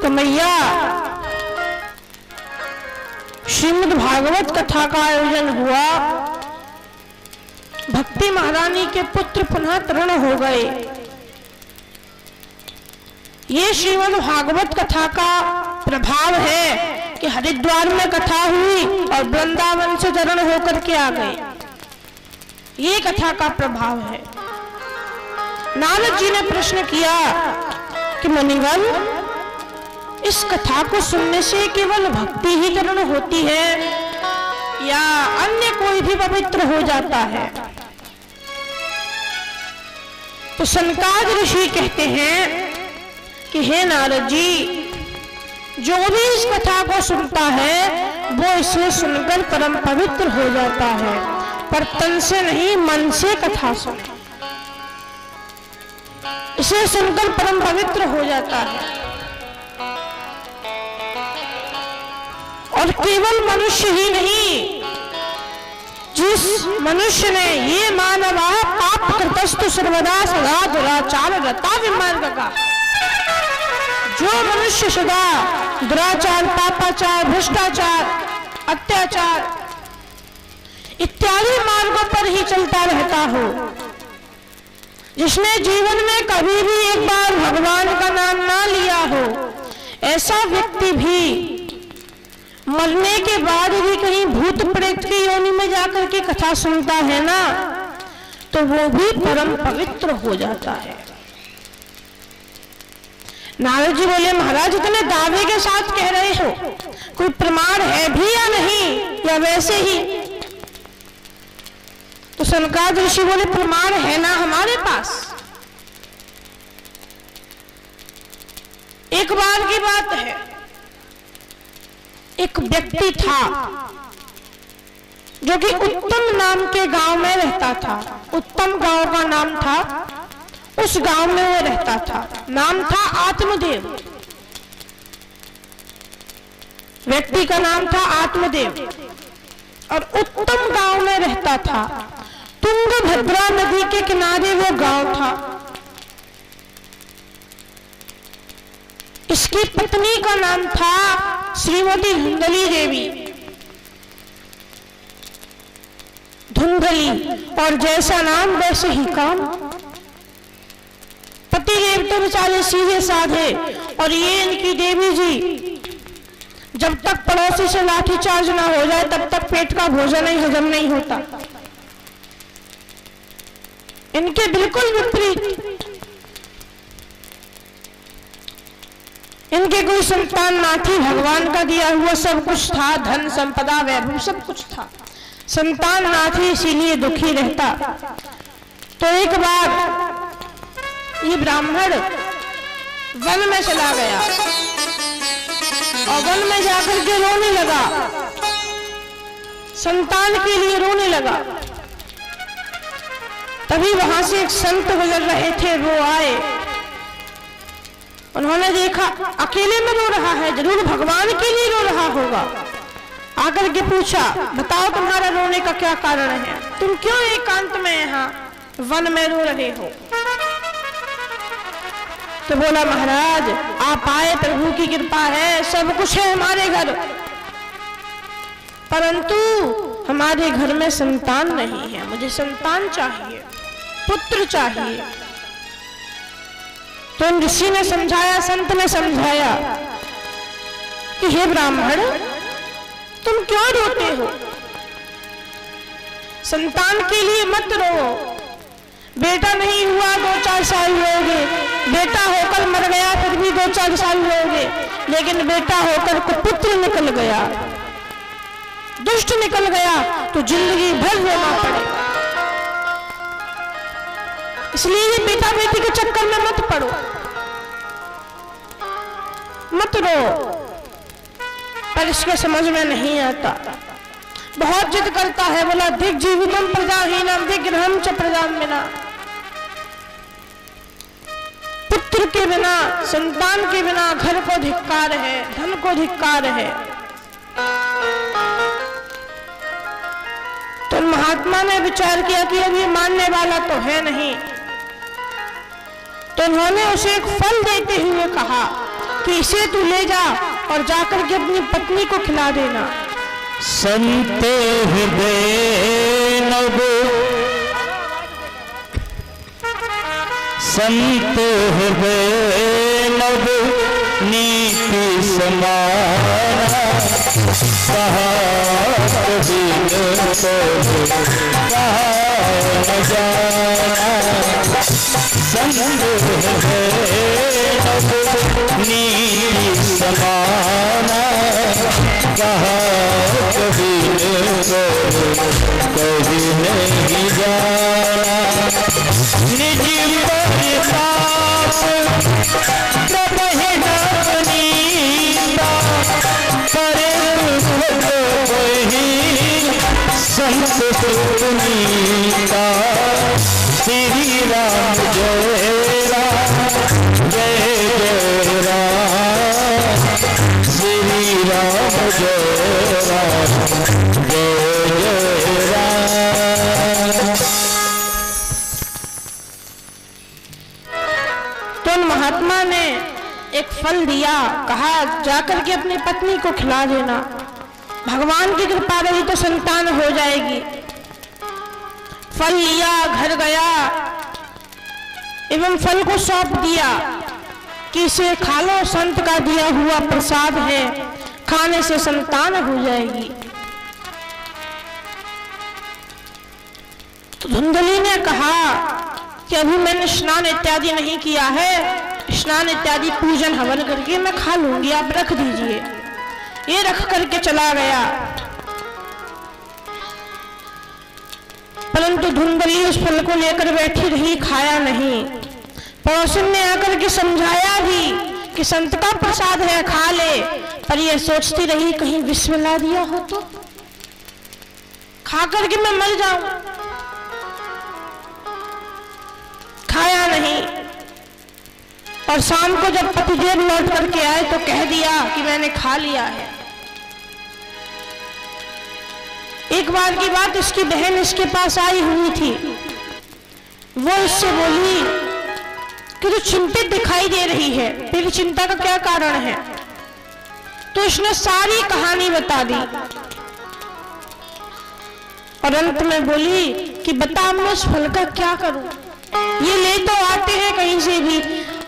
कमैया श्रीमद् भागवत कथा का आयोजन हुआ। भक्ति महारानी के पुत्र पुनः तरण हो गए। ये श्रीमद् भागवत कथा का प्रभाव है कि हरिद्वार में कथा हुई और वृंदावन से तरण होकर के आ गए। ये कथा का प्रभाव है। नारद जी ने प्रश्न किया कि मुनिवर, इस कथा को सुनने से केवल भक्ति ही तरण होती है या अन्य कोई भी पवित्र हो जाता है? तो सनकादिक ऋषि कहते हैं कि हे नारद जी, जो भी इस कथा को सुनता है वो इसे सुनकर परम पवित्र हो जाता है, पर तन से नहीं मन से कथा सुने। इसे सुनकर परम पवित्र हो जाता है। और केवल मनुष्य ही नहीं, जिस मनुष्य ने ये मानवा पाप कृतस्तु सर्वदा सदा दुराचार रता विमार्ग का, जो मनुष्य सदा दुराचार, पापाचार, भ्रष्टाचार, अत्याचार इत्यादि मार्गों पर ही चलता रहता हो, जिसने जीवन में कभी भी एक बार भगवान का नाम ना लिया हो, ऐसा व्यक्ति भी मरने के बाद भी कहीं भूत प्रेत की योनि में जाकर के कथा सुनता है ना, तो वो भी परम पवित्र हो जाता है। नारद जी बोले, महाराज इतने दावे के साथ कह रहे हो, कोई प्रमाण है भी या नहीं, या वैसे ही? तो सनकादिक ऋषि बोले, प्रमाण है ना हमारे पास। एक बार की बात है, एक व्यक्ति था जो कि उत्तम नाम के गांव में रहता था। उत्तम गांव का नाम था, उस गांव में वो रहता था। नाम था आत्मदेव। व्यक्ति का नाम था आत्मदेव और उत्तम गांव में रहता था। तुंगभद्रा नदी के किनारे वो गांव था। इसकी पत्नी का नाम था श्रीमती धुंधली देवी। धुंधली, और जैसा नाम वैसे ही काम। पति देव तो बेचारे सीधे साधे, और ये इनकी देवी जी जब तक पड़ोसी से लाठीचार्ज ना हो जाए तब तक पेट का भोजन ही हजम नहीं होता। इनके बिल्कुल विपरीत। इनके कोई संतान ना थी, भगवान का दिया हुआ सब कुछ था, धन संपदा वैभव सब कुछ था। संतान ना थी, इसीलिए दुखी रहता। तो एक बार ये ब्राह्मण वन में चला गया और वन में जाकर के रोने लगा, संतान के लिए रोने लगा। तभी वहां से एक संत गुजर रहे थे, वो आए। उन्होंने देखा अकेले में रो रहा है, जरूर भगवान के लिए रो रहा होगा। आकर के पूछा, बताओ तुम्हारा रोने का क्या कारण है? तुम क्यों एकांत में यहाँ वन में रो रहे हो? तो बोला, महाराज आप आए, प्रभु की कृपा है, सब कुछ है हमारे घर, परंतु हमारे घर में संतान नहीं है। मुझे संतान चाहिए, पुत्र चाहिए। तो ऋषि ने समझाया, संत ने समझाया कि हे ब्राह्मण, तुम क्यों रोते हो? संतान के लिए मत रो। बेटा नहीं हुआ 2-4 साल रोगे, बेटा होकर मर गया फिर भी 2-4 साल रोगे, लेकिन बेटा होकर कुपुत्र निकल गया, दुष्ट निकल गया, तो जिंदगी भर रोना पड़ेगा। इसलिए ये बेटा बेटी के चक्कर में मत पड़ो, मत रो। पर इसके समझ में नहीं आता, बहुत जिद करता है। बोला, दिग जीवितम प्रजाहीनम दिग्रहम च प्रजामिना। पुत्र के बिना, संतान के बिना घर को धिक्कार है, धन को धिक्कार है। तो महात्मा ने विचार किया कि अब ये मानने वाला तो है नहीं, तो उन्होंने उसे एक फल देते हुए कहा कि इसे तू ले जा और जाकर के अपनी पत्नी को खिला देना। संत हृदय नव संत हृदय नव नीति समाना कहा कभी न कहा न जाना। संत हृदय नव नीति समाना कहा कभी नहीं जाना। निज संत सुनीता श्री राम जय राम जय जय राम श्री राम जय राम जय जय राम। तो उन महात्मा ने एक फल दिया, कहा जाकर के अपनी पत्नी को खिला देना, भगवान की कृपा रही तो संतान हो जाएगी। फल लिया, घर गया एवं फल को सौंप दिया कि इसे खा लो, संत का दिया हुआ प्रसाद है, खाने से संतान हो जाएगी। तो धुंधली ने कहा कि अभी मैंने स्नान इत्यादि नहीं किया है, स्नान इत्यादि पूजन हवन करके मैं खा लूंगी, आप रख दीजिए। ये रख करके चला गया, परंतु धुंधली उस फल को लेकर बैठी रही, खाया नहीं। पड़ोसन ने आकर के समझाया भी कि संत का प्रसाद है, खा ले, पर ये सोचती रही कहीं विष मिला दिया हो तो खा करके मैं मर जाऊं। खाया नहीं, और शाम को जब पतिदेव लौट करके आए तो कह दिया कि मैंने खा लिया है। एक बार की बात, इसकी बहन इसके पास आई हुई थी, वो इससे बोली कि तू चिंतित दिखाई दे रही है, तेरी चिंता का क्या कारण है? तो इसने सारी कहानी बता दी और अंत में बोली कि बता मैं उस फल का क्या करूं? ये ले तो आते हैं कहीं से भी,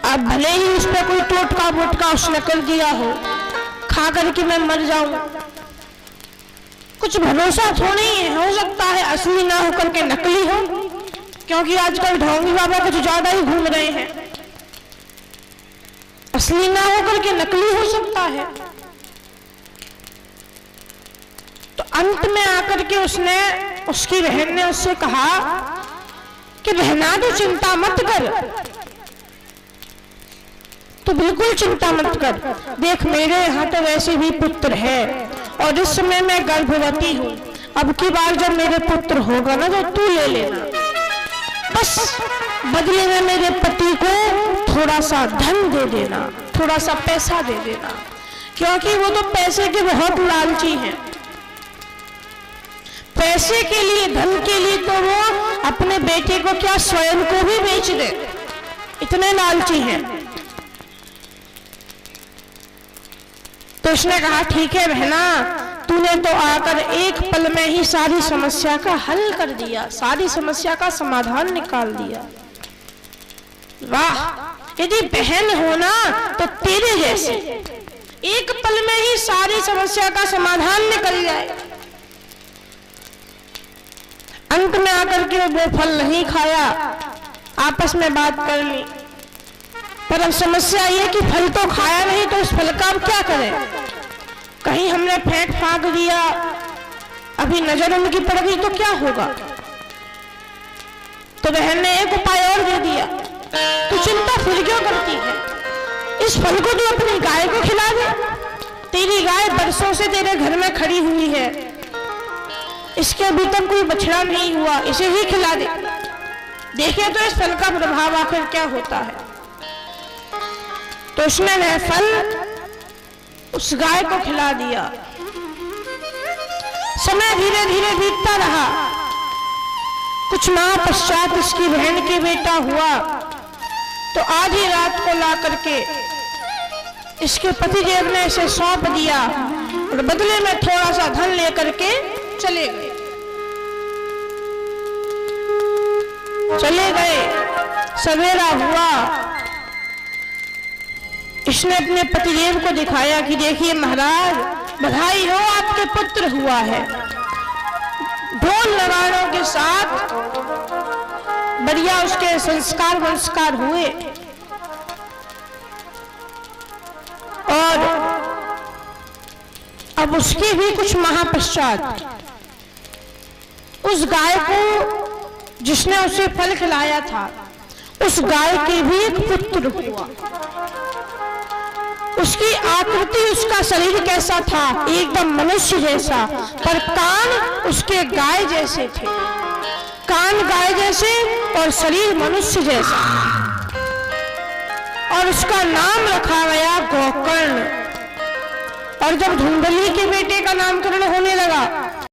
अब भले ही उस पर कोई टोटका बोटका उसने कर दिया हो, खा करके मैं मर जाऊं। कुछ भरोसा थोड़ी है, हो सकता है असली ना होकर के नकली हो, क्योंकि आजकल ढोंगी बाबा कुछ ज्यादा ही घूम रहे हैं। असली ना होकर के नकली हो सकता है। तो अंत में आकर के उसकी बहन ने उससे कहा कि बहना तू चिंता मत कर, तो बिल्कुल चिंता मत कर, देख मेरे यहाँ तो वैसे भी पुत्र है और इस समय मैं गर्भवती हूँ, अब की बार जब मेरे पुत्र होगा ना तो तू ले लेना, बस बदले में मेरे पति को थोड़ा सा धन दे देना, थोड़ा सा पैसा दे देना, क्योंकि वो तो पैसे के बहुत लालची हैं। पैसे के लिए, धन के लिए तो वो अपने बेटे को क्या स्वयं को भी बेच दे, इतने लालची हैं। तो उसने कहा ठीक है बहना, तूने तो आकर एक पल में ही सारी समस्या का हल कर दिया, सारी समस्या का समाधान निकाल दिया। वाह, यदि बहन हो ना तो तेरे जैसे एक पल में ही सारी समस्या का समाधान निकल जाए। अंत में आकर के वो फल नहीं खाया, आपस में बात कर ली, पर अब समस्या ये कि फल तो खाया नहीं तो उस फल का अब क्या करें? कहीं हमने फेंक फाक दिया, अभी नजर उनकी पड़ गई तो क्या होगा? तो बहन ने एक उपाय और दे दिया, तू चिंता फिर क्यों करती है, इस फल को तू अपनी गाय को खिला दे, तेरी गाय बरसों से तेरे घर में खड़ी हुई है, इसके अभी तक कोई बछड़ा नहीं हुआ, इसे ही खिला दे, देखिए तो इस फल का प्रभाव आखिर क्या होता है। तो उसने वह फल उस गाय को खिला दिया। समय धीरे धीरे बीतता रहा, कुछ माह पश्चात इसकी बहन के बेटा हुआ, तो आधी रात को ला करके इसके पतिदेव ने इसे सौंप दिया और बदले में थोड़ा सा धन लेकर के चले गए। सवेरा हुआ, इसने अपने पतिदेव को दिखाया कि देखिए महाराज, बधाई हो, आपके पुत्र हुआ है। ढोल नगाड़ों के साथ बढ़िया उसके संस्कार हुए और अब उसके भी कुछ माह पश्चात उस गाय को जिसने उसे फल खिलाया था, उस गाय के भी एक पुत्र हुआ। उसकी आकृति, उसका शरीर कैसा था? एकदम मनुष्य जैसा, पर कान उसके गाय जैसे थे। कान गाय जैसे और शरीर मनुष्य जैसा। और उसका नाम रखा गया गोकर्ण। और जब धुंधली के